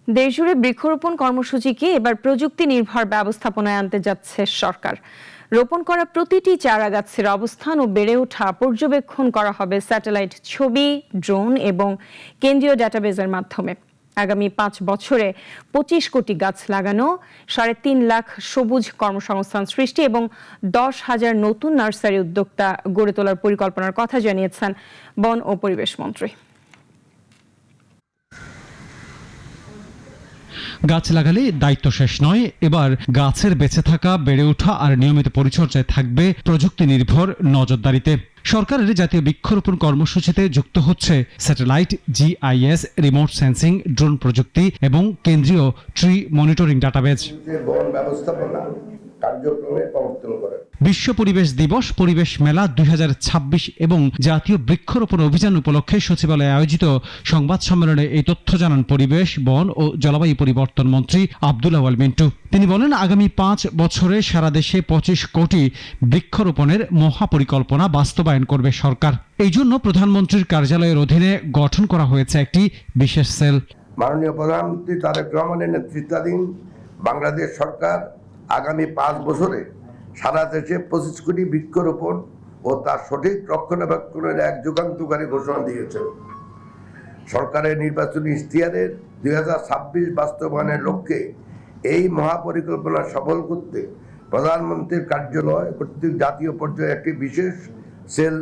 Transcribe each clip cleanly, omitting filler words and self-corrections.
দেশজুড়ে বৃক্ষরোপণ কর্মসূচিকে এবার প্রযুক্তি নির্ভর ব্যবস্থাপনায় আনতে যাচ্ছে সরকার। রোপণ করা প্রতিটি চারা গাছের অবস্থান ও বেড়ে ওঠা পর্যবেক্ষণ করা হবে স্যাটেলাইট ছবি, ড্রোন এবং কেন্দ্রীয় ডেটাবেজের মাধ্যমে। আগামী 5 বছরে 25 কোটি গাছ লাগানো, 3.5 লাখ সবুজ কর্মসংস্থান সৃষ্টি এবং 10,000 নতুন নার্সারি উদ্যোক্তা গড়ে তোলার পরিকল্পনার কথা জানিয়েছেন বন ও পরিবেশ মন্ত্রী। গাছ লাগালে দায়িত্ব শেষ নয়, এবার গাছের বেঁচে থাকা, বেড়ে ওঠা আর নিয়মিত পরিচর্যায় থাকবে প্রযুক্তি নির্ভর নজরদারিতে। সরকারের জাতীয় বৃক্ষরোপণ কর্মসূচিতে যুক্ত হচ্ছে satellite, GIS, remote sensing, drone প্রযুক্তি এবং কেন্দ্রীয় ট্রি মনিটরিং ডাটাবেজ। বিশ্ব পরিবেশ দিবস, পরিবেশ মেলা 2026 এবং জাতীয় বৃক্ষরোপণ অভিযান উপলক্ষে সচিবালয়ে আয়োজিত সংবাদ সম্মেলনে এই তথ্য জানান পরিবেশ, বন ও জলবায়ু পরিবর্তন মন্ত্রী আব্দুল আওয়াল মিন্টু। তিনি বলেন, আগামী 5 বছরে সারা দেশে 25 কোটি বৃক্ষরোপণের মহাপরিকল্পনা বাস্তবায়ন করবে সরকার। এই জন্য প্রধানমন্ত্রীর কার্যালয়ের অধীনে গঠন করা হয়েছে একটি বিশেষ সেল। মাননীয় প্রধানমন্ত্রী তারেক রহমানের নেতৃত্বাধীন বাংলাদেশ সরকার আগামী 5 বছরে সারা দেশে 25 কোটি বৃক্ষরোপণ ও তার সঠিক রক্ষণাবেক্ষণের এক যুগান্তকারী ঘোষণা দিয়েছে। সরকারের নির্বাচনী ইশতেহারের 2026 বাস্তবায়নের লক্ষ্যে এই মহাপরিকল্পনা সফল করতে প্রধানমন্ত্রীর কার্যালয় কর্তৃক জাতীয় পর্যায়ে একটি বিশেষ সেল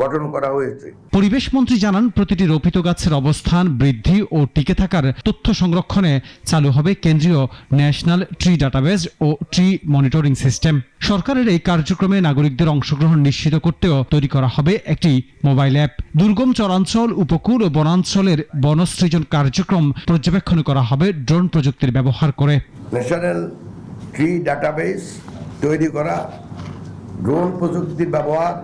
গঠন করা হয়েছে। পরিবেশ মন্ত্রী জানান, প্রতিটি রোপিত গাছের অবস্থান, বৃদ্ধি ও টিকে থাকার তথ্য সংরক্ষণে চালু হবে কেন্দ্রীয় ন্যাশনাল ট্রি ডাটাবেজ ও ট্রি মনিটরিং সিস্টেম। সরকারের এই কার্যক্রমে নাগরিকদের অংশগ্রহণ নিশ্চিত করতেও তৈরি করা হবে একটি মোবাইল অ্যাপ। দুর্গম চরাঞ্চল, উপকূল ও বনাঞ্চলের বনসৃজন কার্যক্রম পর্যবেক্ষণ করা হবে ড্রোন প্রযুক্তির ব্যবহার করে। ন্যাশনাল ট্রি ডাটাবেজ তৈরি করা, ড্রোন প্রযুক্তির ব্যবহার,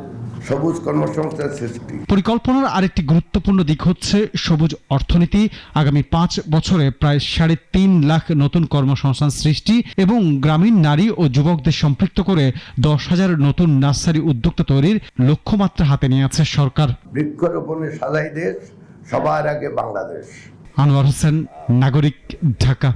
সবুজ কর্মসংস্থান সৃষ্টি। পরিকল্পনার আরেকটি গুরুত্বপূর্ণ দিক হচ্ছে সবুজ অর্থনীতি। আগামী 5 বছরে প্রায় 3.5 লাখ নতুন কর্মসংস্থান সৃষ্টি এবং গ্রামীণ নারী ও যুবকদের সম্পৃক্ত করে 10,000 নতুন নার্সারি উদ্যোক্তা তৈরির লক্ষ্যমাত্রা হাতে নিয়ে আছে সরকার। বৃক্ষরোপণে সাজাই দেশ, সবার আগে বাংলাদেশ। আনোয়ার হোসেন, নাগরিক, ঢাকা।